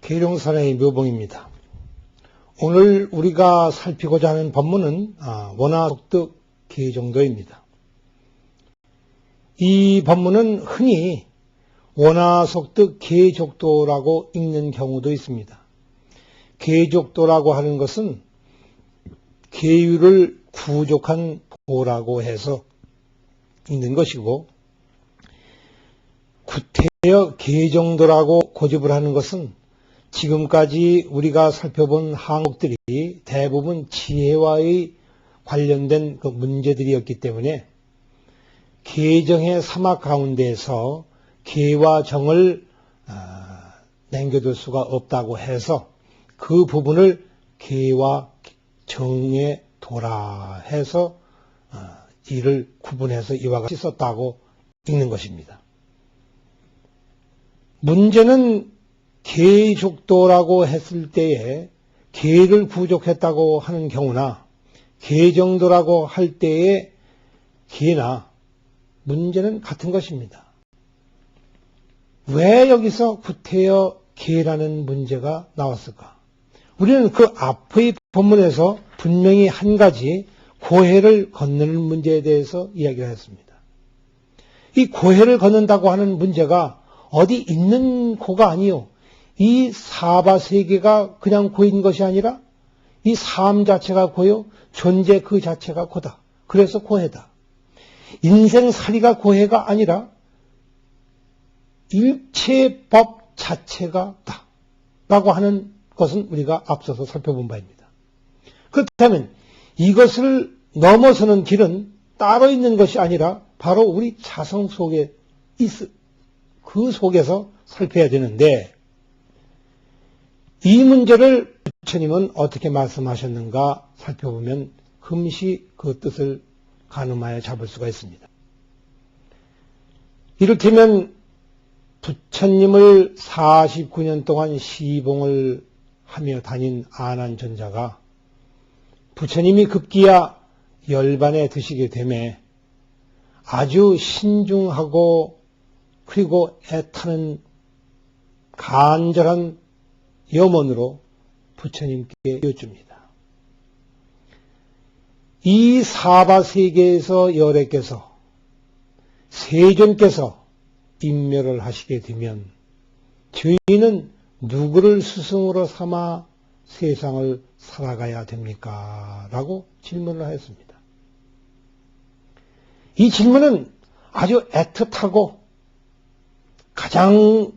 계룡산의 묘봉입니다. 오늘 우리가 살피고자 하는 법문은 원화속득 계정도입니다. 이 법문은 흔히 원화속득 계족도라고 읽는 경우도 있습니다. 계족도라고 하는 것은 계율을 구족한 도라고 해서 읽는 것이고, 구태여 계정도라고 고집을 하는 것은 지금까지 우리가 살펴본 항목들이 대부분 지혜와의 관련된 그 문제들이었기 때문에 계정의 사막 가운데에서 계와 정을 남겨둘 수가 없다고 해서 그 부분을 계와 정의 도라 해서 이를 구분해서 이와 같이 썼다고 읽는 것입니다. 문제는 계족도라고 했을 때에 계를 부족했다고 하는 경우나 계정도라고 할 때의 계나 문제는 같은 것입니다. 왜 여기서 구태여 계라는 문제가 나왔을까? 우리는 그 앞의 본문에서 분명히 한 가지 고해를 건너는 문제에 대해서 이야기를 했습니다. 이 고해를 건넌다고 하는 문제가 어디 있는 고가 아니요. 이 사바세계가 그냥 고인 것이 아니라 이 삶 자체가 고요. 존재 그 자체가 고다. 그래서 고해다. 인생살이가 고해가 아니라 일체법 자체가 다. 라고 하는 것은 우리가 앞서서 살펴본 바입니다. 그렇다면 이것을 넘어서는 길은 따로 있는 것이 아니라 바로 우리 자성 속에 그 속에서 살펴야 되는데, 이 문제를 부처님은 어떻게 말씀하셨는가 살펴보면 금시 그 뜻을 가늠하여 잡을 수가 있습니다. 이를테면 부처님을 49년 동안 시봉을 하며 다닌 아난존자가 부처님이 급기야 열반에 드시게 되매 아주 신중하고 그리고 애타는 간절한 염원으로 부처님께 여쭙니다. 이 사바세계에서 열애께서 세존께서 인멸을 하시게 되면 저희는 누구를 스승으로 삼아 세상을 살아가야 됩니까? 라고 질문을 하였습니다. 이 질문은 아주 애틋하고 가장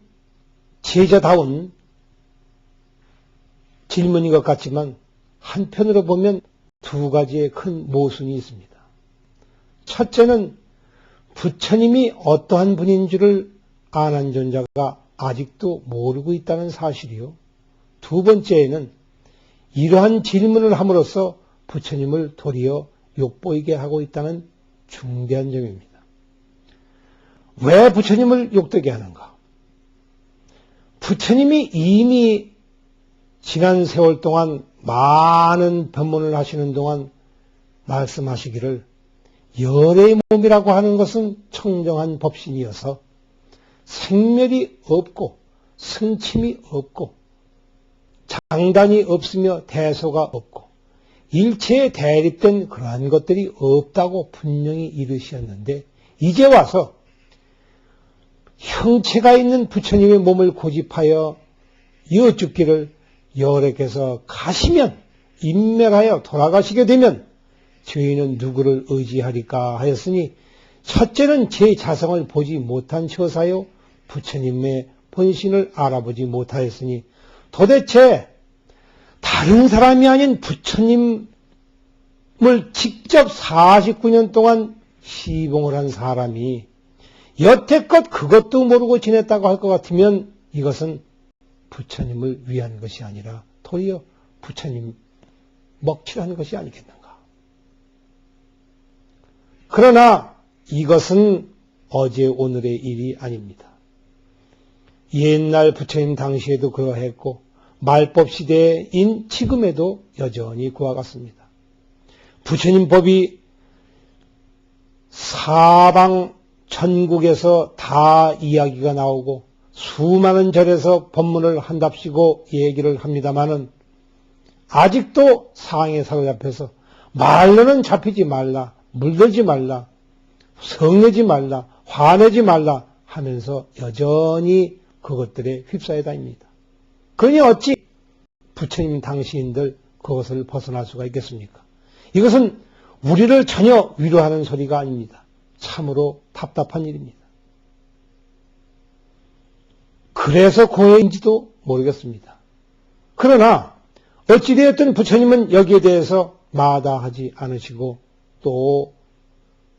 제자다운 질문인 것 같지만 한편으로 보면 두 가지의 큰 모순이 있습니다. 첫째는 부처님이 어떠한 분인 줄을 아난존자가 아직도 모르고 있다는 사실이요. 두 번째에는 이러한 질문을 함으로써 부처님을 도리어 욕보이게 하고 있다는 중대한 점입니다. 왜 부처님을 욕되게 하는가? 부처님이 이미 지난 세월 동안 많은 법문을 하시는 동안 말씀하시기를 열의 몸이라고 하는 것은 청정한 법신이어서 생멸이 없고 승침이 없고 장단이 없으며 대소가 없고 일체에 대립된 그러한 것들이 없다고 분명히 이르셨는데, 이제 와서 형체가 있는 부처님의 몸을 고집하여 여쭙기를 열애께서 가시면 인멸하여 돌아가시게 되면 저희는 누구를 의지하리까 하였으니, 첫째는 제 자성을 보지 못한 처사요 부처님의 본신을 알아보지 못하였으니 도대체 다른 사람이 아닌 부처님을 직접 49년 동안 시봉을 한 사람이 여태껏 그것도 모르고 지냈다고 할 것 같으면 이것은 부처님을 위한 것이 아니라 도리어 부처님 먹칠하는 것이 아니겠는가. 그러나 이것은 어제 오늘의 일이 아닙니다. 옛날 부처님 당시에도 그러했고 말법 시대인 지금에도 여전히 그와 같습니다. 부처님 법이 사방 전국에서 다 이야기가 나오고 수많은 절에서 법문을 한답시고 얘기를 합니다마는 아직도 상황에 사로잡혀서 말로는 잡히지 말라, 물들지 말라, 성내지 말라, 화내지 말라 하면서 여전히 그것들에 휩싸여 다닙니다. 그러니 어찌 부처님 당시인들 그것을 벗어날 수가 있겠습니까? 이것은 우리를 전혀 위로하는 소리가 아닙니다. 참으로 답답한 일입니다. 그래서 고해인지도 모르겠습니다. 그러나 어찌되었든 부처님은 여기에 대해서 마다하지 않으시고 또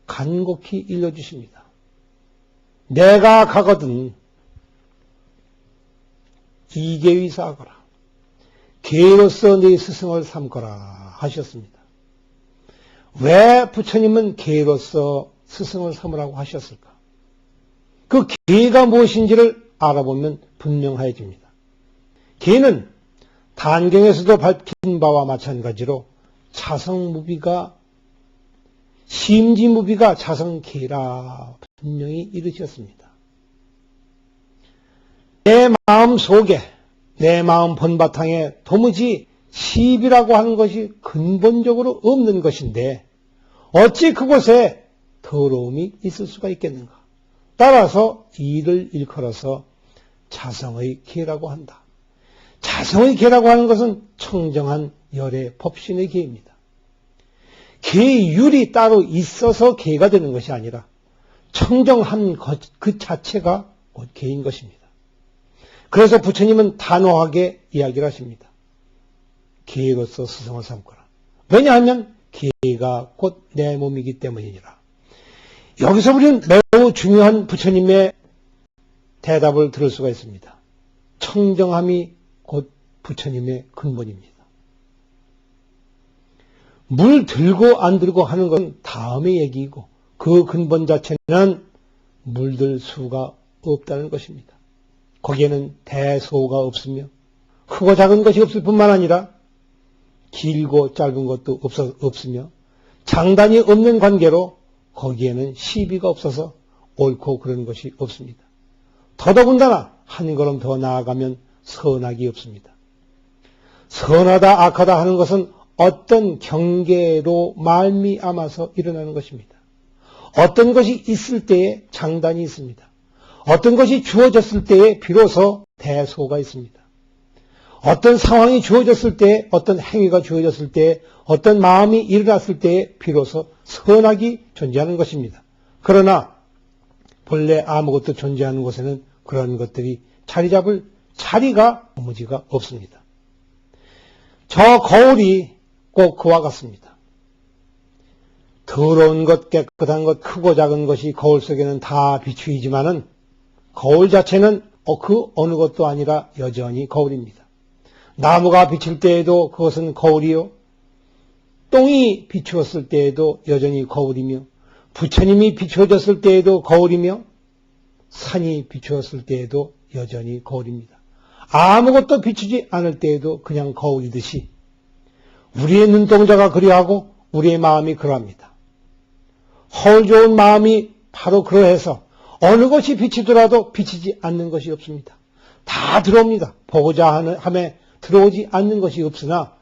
간곡히 일러주십니다. 내가 가거든 이계위사하거라. 계로서 네 스승을 삼거라 하셨습니다. 왜 부처님은 계로서 스승을 삼으라고 하셨을까? 그 계가 무엇인지를 알아보면 분명해집니다. 계는 단경에서도 밝힌 바와 마찬가지로 자성무비가 심지무비가 자성계라 분명히 이르셨습니다. 내 마음 속에 내 마음 본바탕에 도무지 시비라고 하는 것이 근본적으로 없는 것인데 어찌 그곳에 더러움이 있을 수가 있겠는가? 따라서 이를 일컬어서 자성의 계라고 한다. 자성의 계라고 하는 것은 청정한 열의 법신의 계입니다. 계율이 따로 있어서 계가 되는 것이 아니라 청정한 것 그 자체가 곧 계인 것입니다. 그래서 부처님은 단호하게 이야기를 하십니다. 계로서 스승을 삼거라. 왜냐하면 계가 곧 내 몸이기 때문이니라. 여기서 우리는 매우 중요한 부처님의 대답을 들을 수가 있습니다. 청정함이 곧 부처님의 근본입니다. 물 들고 안 들고 하는 것은 다음의 얘기이고 그 근본 자체는 물들 수가 없다는 것입니다. 거기에는 대소가 없으며 크고 작은 것이 없을 뿐만 아니라 길고 짧은 것도 없으며 장단이 없는 관계로 거기에는 시비가 없어서 옳고 그런 것이 없습니다. 더더군다나 한 걸음 더 나아가면 선악이 없습니다. 선하다 악하다 하는 것은 어떤 경계로 말미암아서 일어나는 것입니다. 어떤 것이 있을 때에 장단이 있습니다. 어떤 것이 주어졌을 때에 비로소 대소가 있습니다. 어떤 상황이 주어졌을 때에 어떤 행위가 주어졌을 때에 어떤 마음이 일어났을 때에 비로소 선악이 존재하는 것입니다. 그러나 본래 아무것도 존재하는 곳에는 그런 것들이 자리 잡을 자리가 도무지가 없습니다. 저 거울이 꼭 그와 같습니다. 더러운 것, 깨끗한 것, 크고 작은 것이 거울 속에는 다 비추이지만은 거울 자체는 그 어느 것도 아니라 여전히 거울입니다. 나무가 비칠 때에도 그것은 거울이요. 똥이 비추었을 때에도 여전히 거울이며 부처님이 비추어졌을 때에도 거울이며 산이 비추었을 때에도 여전히 거울입니다. 아무것도 비추지 않을 때에도 그냥 거울이듯이 우리의 눈동자가 그리하고 우리의 마음이 그러합니다. 허울 좋은 마음이 바로 그러해서 어느 것이 비치더라도 비치지 않는 것이 없습니다. 다 들어옵니다. 보고자 함에 들어오지 않는 것이 없으나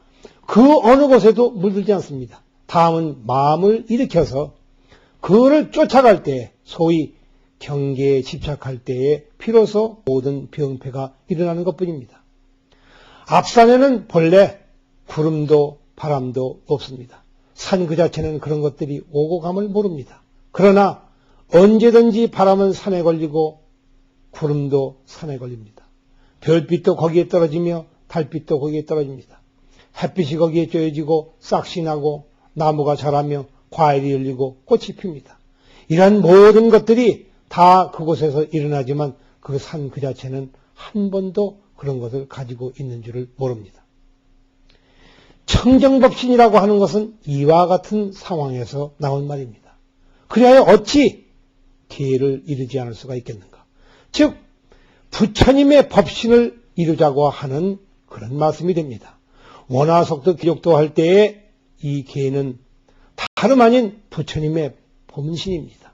그 어느 곳에도 물들지 않습니다. 다음은 마음을 일으켜서 그를 쫓아갈 때 소위 경계에 집착할 때에 비로소 모든 병폐가 일어나는 것뿐입니다. 앞산에는 본래 구름도 바람도 없습니다. 산 그 자체는 그런 것들이 오고 감을 모릅니다. 그러나 언제든지 바람은 산에 걸리고 구름도 산에 걸립니다. 별빛도 거기에 떨어지며 달빛도 거기에 떨어집니다. 햇빛이 거기에 쬐어지고 싹시 나고 나무가 자라며 과일이 열리고 꽃이 핍니다. 이러한 모든 것들이 다 그곳에서 일어나지만 그 산 그 자체는 한 번도 그런 것을 가지고 있는 줄을 모릅니다. 청정법신이라고 하는 것은 이와 같은 상황에서 나온 말입니다. 그래야 어찌 계를 이루지 않을 수가 있겠는가? 즉 부처님의 법신을 이루자고 하는 그런 말씀이 됩니다. 원화속도 기록도 할 때에 이 계는 다름 아닌 부처님의 본신입니다.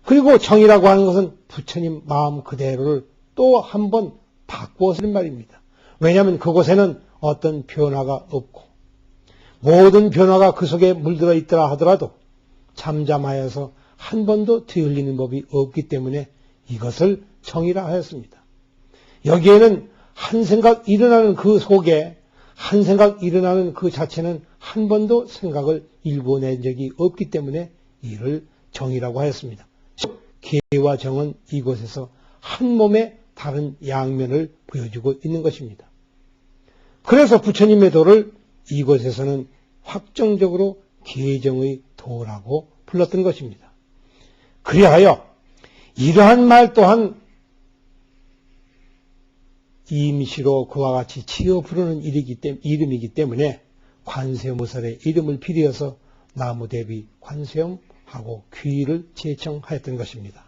그리고 정이라고 하는 것은 부처님 마음 그대로를 또 한 번 바꾸었을 말입니다. 왜냐하면 그곳에는 어떤 변화가 없고 모든 변화가 그 속에 물들어 있더라 하더라도 잠잠하여서 한 번도 뒤흘리는 법이 없기 때문에 이것을 정이라 하였습니다. 여기에는 한 생각 일어나는 그 속에 한 생각 일어나는 그 자체는 한 번도 생각을 일궈낸 적이 없기 때문에 이를 정이라고 하였습니다. 계와 정은 이곳에서 한 몸의 다른 양면을 보여주고 있는 것입니다. 그래서 부처님의 도를 이곳에서는 확정적으로 계정의 도라고 불렀던 것입니다. 그리하여 이러한 말 또한 임시로 그와 같이 지어 부르는 이름이기 때문에 관세음보살의 이름을 빌어서 나무대비 관세음하고 귀를 제청하였던 것입니다.